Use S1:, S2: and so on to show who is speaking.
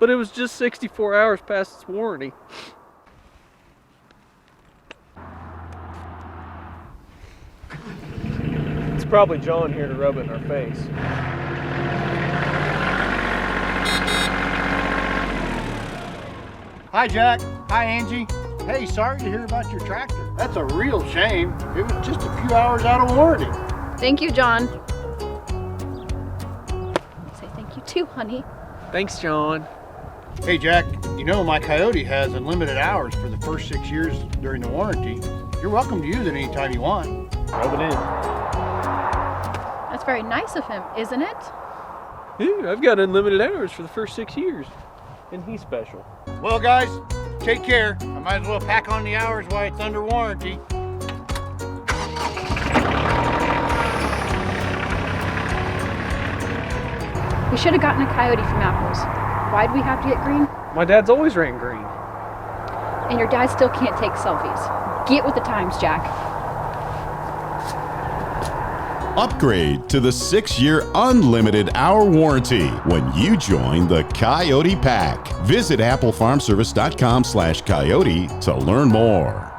S1: but it was just 64 hours past its warranty. It's probably John here to rub it in our face.
S2: Hi, Jack. Hi, Angie. Hey, sorry to hear about your tractor. That's a real shame. It was just a few hours out of warranty.
S3: Thank you, John. Say thank you too, honey.
S1: Thanks, John.
S2: Hey, Jack, you know my Kioti has unlimited hours for the first 6 years during the warranty. You're welcome to use it anytime you want.
S1: Rub it in.
S3: That's very nice of him, isn't it?
S1: Yeah, I've got unlimited hours for the first 6 years. And he's special.
S2: Well, guys, take care. I might as well pack on the hours while it's under warranty.
S3: We should have gotten a Kioti from Apples. Why'd we have to get green?
S1: My dad's always ran green.
S3: And your dad still can't take selfies. Get with the times, Jack.
S4: Upgrade to the 6-year unlimited hour warranty when you join the Kioti Pack. Visit applefarmservice.com/Kioti to learn more.